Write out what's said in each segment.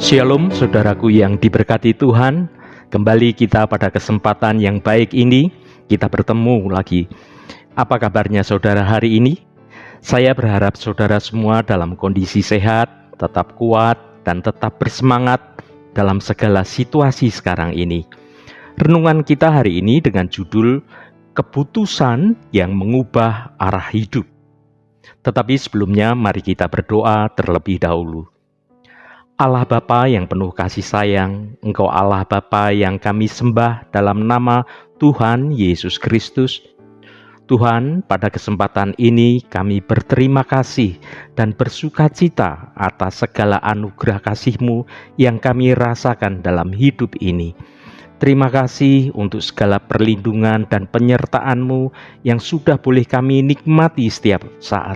Shalom saudaraku yang diberkati Tuhan. Kembali kita pada kesempatan yang baik ini, kita bertemu lagi. Apa kabarnya saudara hari ini? Saya berharap saudara semua dalam kondisi sehat, tetap kuat, dan tetap bersemangat dalam segala situasi sekarang ini. Renungan kita hari ini dengan judul Keputusan yang Mengubah Arah Hidup. Tetapi sebelumnya mari kita berdoa terlebih dahulu. Allah Bapa yang penuh kasih sayang, Engkau Allah Bapa yang kami sembah dalam nama Tuhan Yesus Kristus. Tuhan, pada kesempatan ini kami berterima kasih dan bersukacita atas segala anugerah kasih-Mu yang kami rasakan dalam hidup ini. Terima kasih untuk segala perlindungan dan penyertaan-Mu yang sudah boleh kami nikmati setiap saat.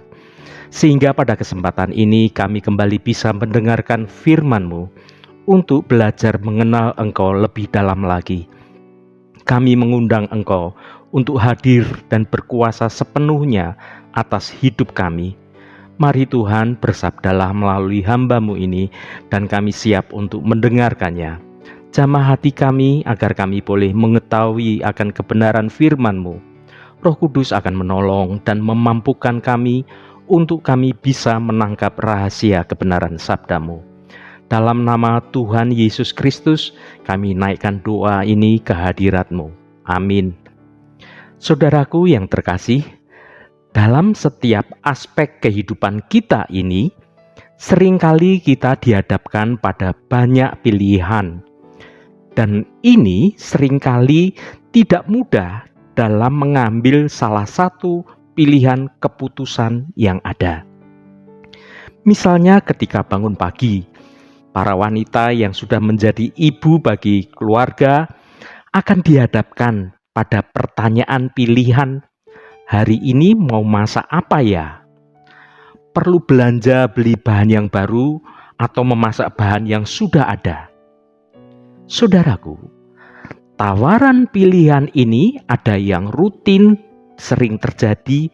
Sehingga pada kesempatan ini kami kembali bisa mendengarkan firman-Mu untuk belajar mengenal Engkau lebih dalam lagi. Kami mengundang Engkau untuk hadir dan berkuasa sepenuhnya atas hidup kami. Mari Tuhan bersabdalah melalui hamba-Mu ini dan kami siap untuk mendengarkannya. Jamah hati kami agar kami boleh mengetahui akan kebenaran firman-Mu. Roh Kudus akan menolong dan memampukan kami untuk kami bisa menangkap rahasia kebenaran sabda-Mu. Dalam nama Tuhan Yesus Kristus, kami naikkan doa ini ke hadirat-Mu. Amin. Saudaraku yang terkasih, dalam setiap aspek kehidupan kita ini, seringkali kita dihadapkan pada banyak pilihan. Dan ini seringkali tidak mudah dalam mengambil salah satu pilihan keputusan yang ada. Misalnya ketika bangun pagi, para wanita yang sudah menjadi ibu bagi keluarga akan dihadapkan pada pertanyaan pilihan, hari ini mau masak apa ya? Perlu belanja beli bahan yang baru atau memasak bahan yang sudah ada? Saudaraku, tawaran pilihan ini ada yang rutin sering terjadi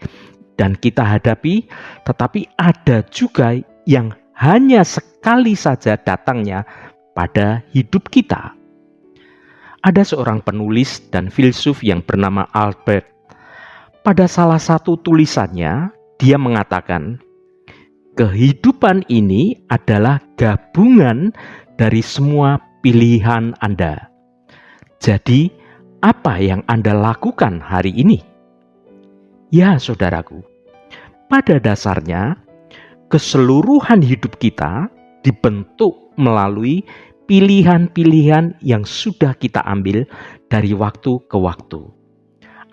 dan kita hadapi, tetapi ada juga yang hanya sekali saja datangnya pada hidup kita. Ada seorang penulis dan filsuf yang bernama Albert. Pada salah satu tulisannya, dia mengatakan, kehidupan ini adalah gabungan dari semua pilihan Anda. Jadi, apa yang Anda lakukan hari ini? Ya saudaraku, pada dasarnya keseluruhan hidup kita dibentuk melalui pilihan-pilihan yang sudah kita ambil dari waktu ke waktu.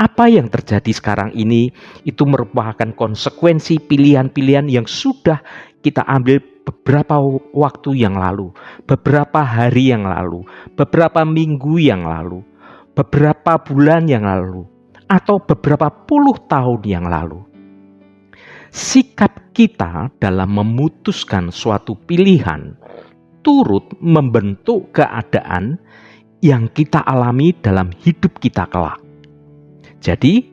Apa yang terjadi sekarang ini itu merupakan konsekuensi pilihan-pilihan yang sudah kita ambil beberapa waktu yang lalu, beberapa hari yang lalu, beberapa minggu yang lalu, beberapa bulan yang lalu, atau beberapa puluh tahun yang lalu. Sikap kita dalam memutuskan suatu pilihan turut membentuk keadaan yang kita alami dalam hidup kita kelak. Jadi,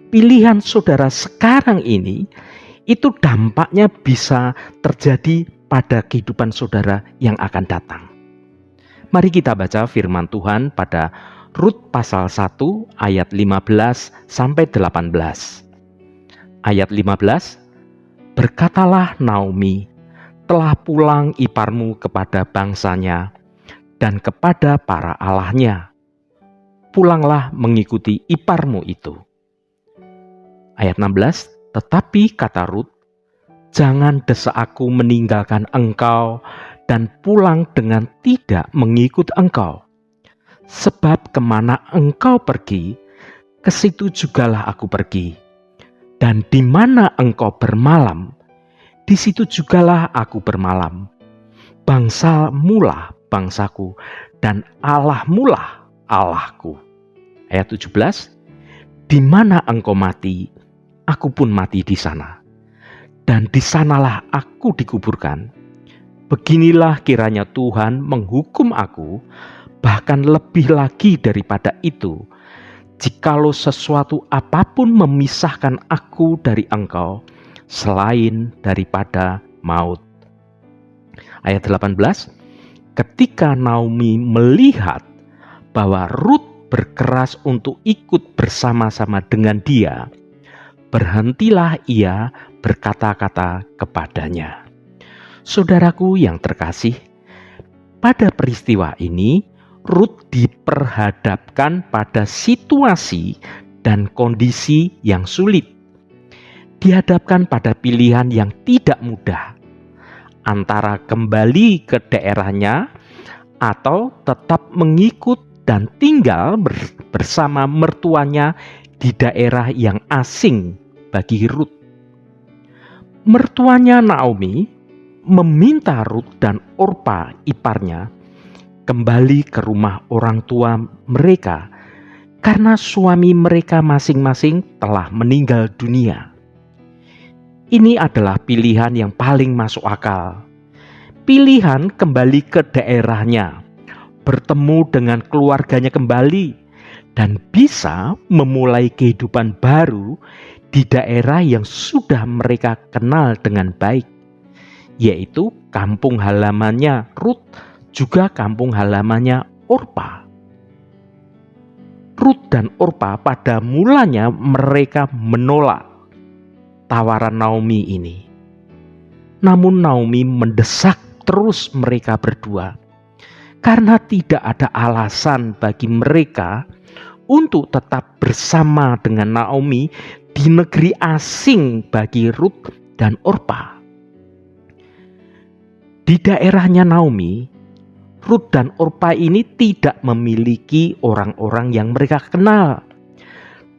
pilihan saudara sekarang ini itu dampaknya bisa terjadi pada kehidupan saudara yang akan datang. Mari kita baca firman Tuhan pada Rut pasal 1 ayat 15 sampai 18. Ayat 15, berkatalah Naomi, telah pulang iparmu kepada bangsanya dan kepada para allahnya. Pulanglah mengikuti iparmu itu. Ayat 16, tetapi kata Rut, jangan desak aku meninggalkan engkau dan pulang dengan tidak mengikut engkau. Sebab kemana engkau pergi, ke situ jugalah aku pergi. Dan di mana engkau bermalam, di situ jugalah aku bermalam. Bangsamulah bangsaku, dan Allahmulah Allahku. Ayat 17, di mana engkau mati, aku pun mati di sana. Dan di sanalah aku dikuburkan. Beginilah kiranya Tuhan menghukum aku, bahkan lebih lagi daripada itu, jikalau sesuatu apapun memisahkan aku dari engkau, selain daripada maut. Ayat 18, ketika Naomi melihat bahwa Rut berkeras untuk ikut bersama-sama dengan dia, berhentilah ia berkata-kata kepadanya. Saudaraku yang terkasih, pada peristiwa ini Rut diperhadapkan pada situasi dan kondisi yang sulit. Dihadapkan pada pilihan yang tidak mudah, antara kembali ke daerahnya atau tetap mengikut dan tinggal bersama mertuanya di daerah yang asing bagi Rut. Mertuanya Naomi meminta Rut dan Orpa iparnya kembali ke rumah orang tua mereka karena suami mereka masing-masing telah meninggal dunia. Ini adalah pilihan yang paling masuk akal. Pilihan kembali ke daerahnya, bertemu dengan keluarganya kembali, dan bisa memulai kehidupan baru di daerah yang sudah mereka kenal dengan baik, yaitu kampung halamannya Rut, juga kampung halamannya Orpa. Rut dan Orpa pada mulanya mereka menolak tawaran Naomi ini. Namun Naomi mendesak terus mereka berdua, karena tidak ada alasan bagi mereka untuk tetap bersama dengan Naomi di negeri asing bagi Rut dan Orpa. Di daerahnya Naomi, Rut dan Orpa ini tidak memiliki orang-orang yang mereka kenal.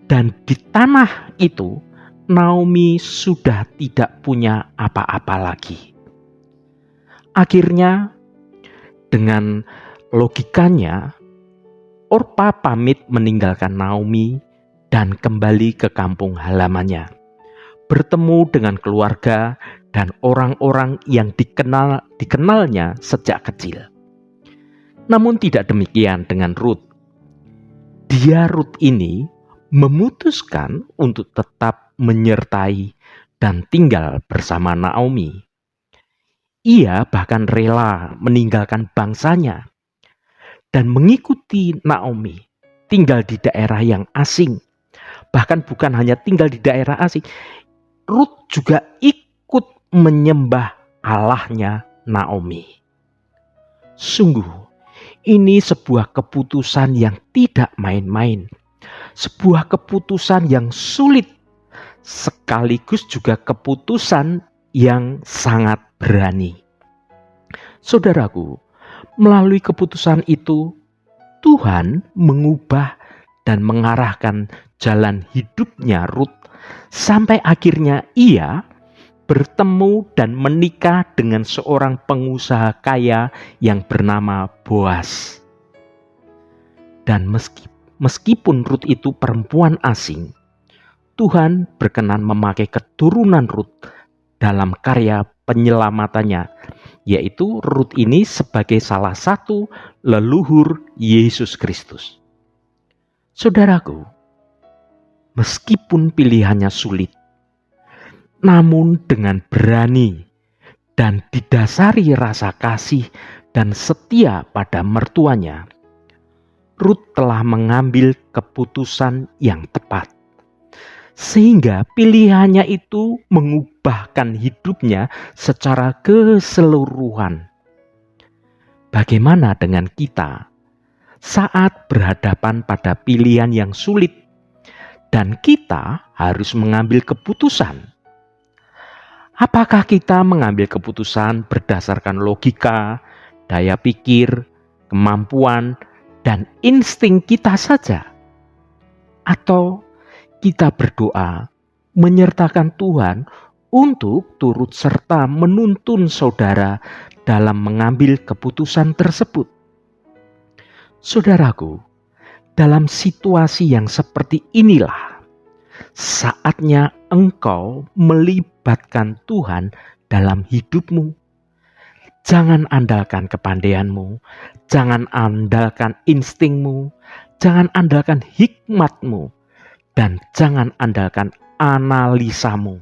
Dan di tanah itu, Naomi sudah tidak punya apa-apa lagi. Akhirnya, dengan logikanya, Orpa pamit meninggalkan Naomi dan kembali ke kampung halamannya, bertemu dengan keluarga dan orang-orang yang dikenalnya sejak kecil. Namun tidak demikian dengan Rut. Rut ini memutuskan untuk tetap menyertai dan tinggal bersama Naomi. Ia bahkan rela meninggalkan bangsanya dan mengikuti Naomi tinggal di daerah yang asing. Bahkan bukan hanya tinggal di daerah asing, Rut juga ikut menyembah Allahnya Naomi. Sungguh, ini sebuah keputusan yang tidak main-main. Sebuah keputusan yang sulit, sekaligus juga keputusan yang sangat berani. Saudaraku, melalui keputusan itu, Tuhan mengubah dan mengarahkan jalan hidupnya Rut sampai akhirnya ia bertemu dan menikah dengan seorang pengusaha kaya yang bernama Boas. Dan meskipun Rut itu perempuan asing, Tuhan berkenan memakai keturunan Rut dalam karya penyelamatannya, yaitu Rut ini sebagai salah satu leluhur Yesus Kristus. Saudaraku, meskipun pilihannya sulit, namun dengan berani dan didasari rasa kasih dan setia pada mertuanya, Rut telah mengambil keputusan yang tepat. Sehingga pilihannya itu mengubahkan hidupnya secara keseluruhan. Bagaimana dengan kita saat berhadapan pada pilihan yang sulit dan kita harus mengambil keputusan? Apakah kita mengambil keputusan berdasarkan logika, daya pikir, kemampuan, dan insting kita saja? Atau kita berdoa menyertakan Tuhan untuk turut serta menuntun saudara dalam mengambil keputusan tersebut? Saudaraku, dalam situasi yang seperti inilah saatnya engkau melibatkan Tuhan dalam hidupmu. Jangan andalkan kepandaianmu, jangan andalkan instingmu, jangan andalkan hikmatmu, dan jangan andalkan analisamu.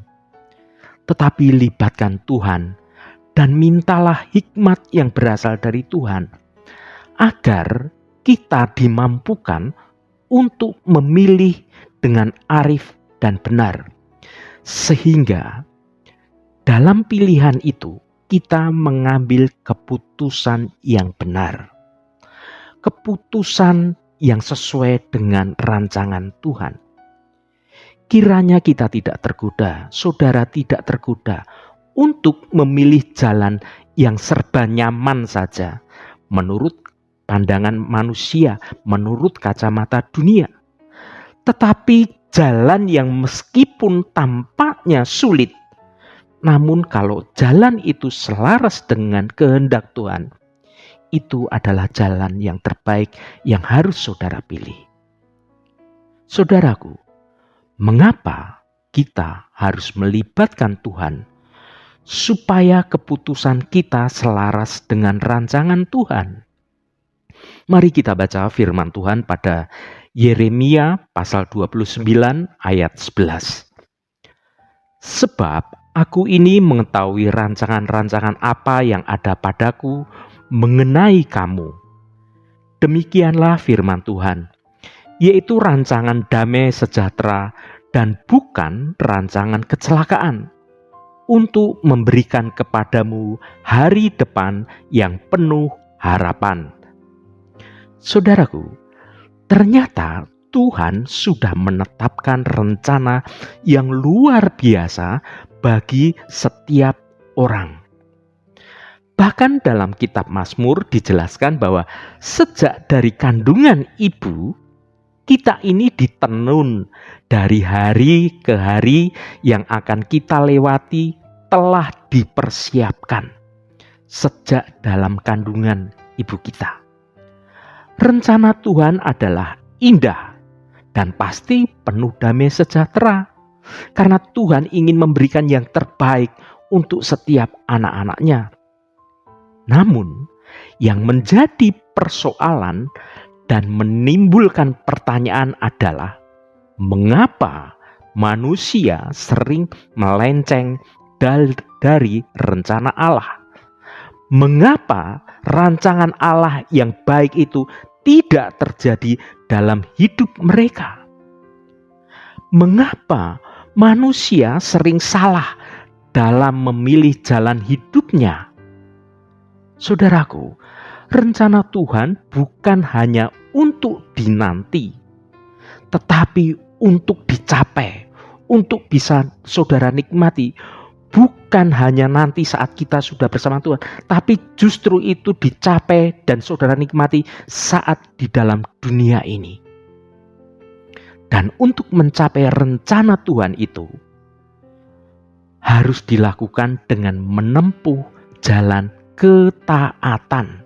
Tetapi libatkan Tuhan dan mintalah hikmat yang berasal dari Tuhan, agar kita dimampukan untuk memilih dengan arif dan benar, sehingga dalam pilihan itu kita mengambil keputusan yang benar, keputusan yang sesuai dengan rancangan Tuhan. Kiranya kita tidak tergoda, saudara tidak tergoda untuk memilih jalan yang serba nyaman saja menurut pandangan manusia, menurut kacamata dunia. Tetapi jalan yang meskipun tampaknya sulit, namun kalau jalan itu selaras dengan kehendak Tuhan, itu adalah jalan yang terbaik yang harus saudara pilih. Saudaraku, mengapa kita harus melibatkan Tuhan supaya keputusan kita selaras dengan rancangan Tuhan? Mari kita baca firman Tuhan pada Yeremia pasal 29 ayat 11. Sebab aku ini mengetahui rancangan-rancangan apa yang ada padaku mengenai kamu. Demikianlah firman Tuhan, yaitu rancangan damai sejahtera dan bukan rancangan kecelakaan, untuk memberikan kepadamu hari depan yang penuh harapan. Saudaraku, ternyata Tuhan sudah menetapkan rencana yang luar biasa bagi setiap orang. Bahkan dalam kitab Mazmur dijelaskan bahwa sejak dari kandungan ibu, kita ini ditenun dari hari ke hari yang akan kita lewati telah dipersiapkan sejak dalam kandungan ibu kita. Rencana Tuhan adalah indah dan pasti penuh damai sejahtera, karena Tuhan ingin memberikan yang terbaik untuk setiap anak-anaknya. Namun, yang menjadi persoalan dan menimbulkan pertanyaan adalah, mengapa manusia sering melenceng dari rencana Allah? Mengapa rancangan Allah yang baik itu tidak terjadi dalam hidup mereka? Mengapa manusia sering salah dalam memilih jalan hidupnya? Saudaraku, rencana Tuhan bukan hanya untuk dinanti, tetapi untuk dicapai, untuk bisa saudara nikmati. Bukan hanya nanti saat kita sudah bersama Tuhan, tapi justru itu dicapai dan saudara nikmati saat di dalam dunia ini. Dan untuk mencapai rencana Tuhan itu, harus dilakukan dengan menempuh jalan ketaatan.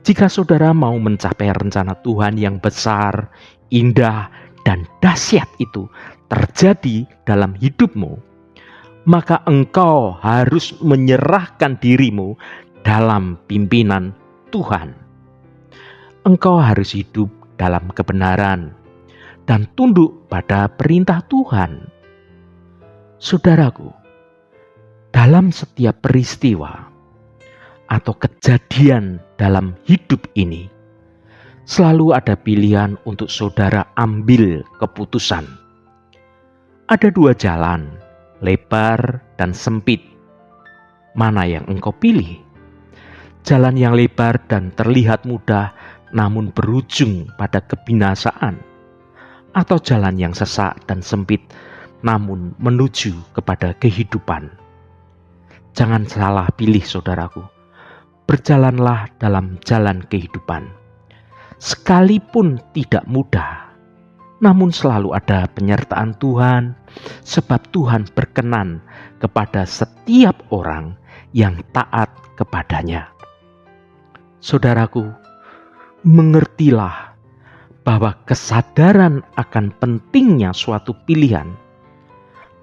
Jika saudara mau mencapai rencana Tuhan yang besar, indah, dan dahsyat itu terjadi dalam hidupmu, maka engkau harus menyerahkan dirimu dalam pimpinan Tuhan. Engkau harus hidup dalam kebenaran dan tunduk pada perintah Tuhan. Saudaraku, dalam setiap peristiwa atau kejadian dalam hidup ini, selalu ada pilihan untuk saudara ambil keputusan. Ada dua jalan, lebar dan sempit. Mana yang engkau pilih? Jalan yang lebar dan terlihat mudah namun berujung pada kebinasaan, atau jalan yang sesak dan sempit namun menuju kepada kehidupan? Jangan salah pilih, saudaraku. Berjalanlah dalam jalan kehidupan. Sekalipun tidak mudah, namun selalu ada penyertaan Tuhan, sebab Tuhan berkenan kepada setiap orang yang taat kepadanya. Saudaraku, mengertilah bahwa kesadaran akan pentingnya suatu pilihan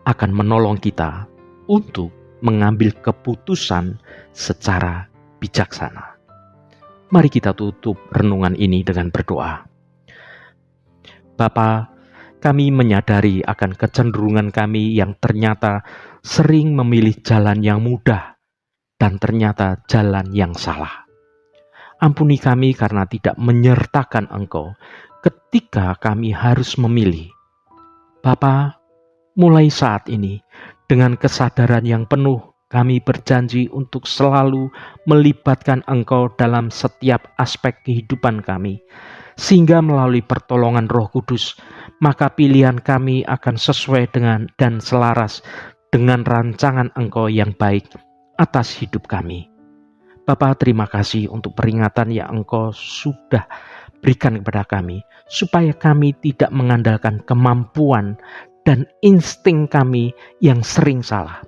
akan menolong kita untuk mengambil keputusan secara bijaksana. Mari kita tutup renungan ini dengan berdoa. Bapa, kami menyadari akan kecenderungan kami yang ternyata sering memilih jalan yang mudah dan ternyata jalan yang salah. Ampuni kami karena tidak menyertakan Engkau ketika kami harus memilih. Bapa, mulai saat ini, dengan kesadaran yang penuh, kami berjanji untuk selalu melibatkan Engkau dalam setiap aspek kehidupan kami, sehingga melalui pertolongan Roh Kudus, maka pilihan kami akan sesuai dengan dan selaras dengan rancangan Engkau yang baik atas hidup kami. Bapa, terima kasih untuk peringatan yang Engkau sudah berikan kepada kami, supaya kami tidak mengandalkan kemampuan dan insting kami yang sering salah.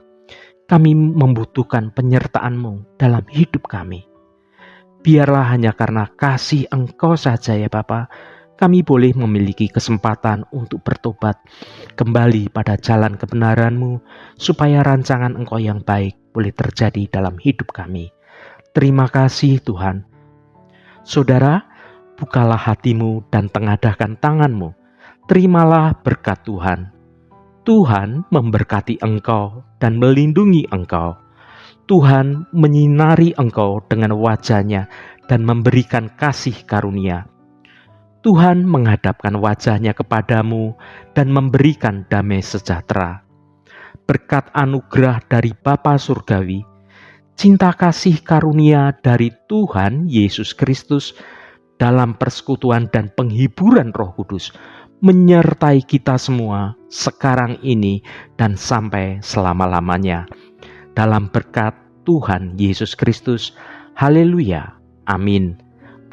Kami membutuhkan penyertaan-Mu dalam hidup kami. Biarlah hanya karena kasih Engkau saja ya Bapa, kami boleh memiliki kesempatan untuk bertobat kembali pada jalan kebenaran-Mu, supaya rancangan Engkau yang baik boleh terjadi dalam hidup kami. Terima kasih Tuhan. Saudara, bukalah hatimu dan tengadahkan tanganmu. Terimalah berkat Tuhan. Tuhan memberkati engkau dan melindungi engkau. Tuhan menyinari engkau dengan wajah-Nya dan memberikan kasih karunia. Tuhan menghadapkan wajah-Nya kepadamu dan memberikan damai sejahtera. Berkat anugerah dari Bapa Surgawi, cinta kasih karunia dari Tuhan Yesus Kristus dalam persekutuan dan penghiburan Roh Kudus menyertai kita semua sekarang ini dan sampai selama-lamanya. Dalam berkat Tuhan Yesus Kristus. Haleluya. Amin.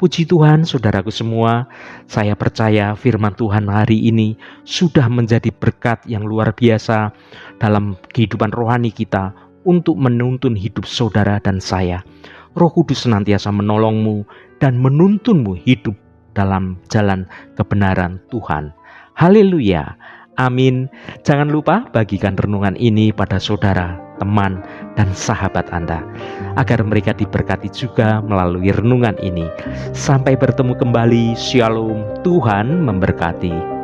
Puji Tuhan, saudaraku semua, saya percaya firman Tuhan hari ini sudah menjadi berkat yang luar biasa dalam kehidupan rohani kita untuk menuntun hidup saudara dan saya. Roh Kudus senantiasa menolongmu dan menuntunmu hidup dalam jalan kebenaran Tuhan. Haleluya. Amin. Jangan lupa bagikan renungan ini pada saudara, teman, dan sahabat Anda, agar mereka diberkati juga melalui renungan ini. Sampai bertemu kembali. Shalom. Tuhan memberkati.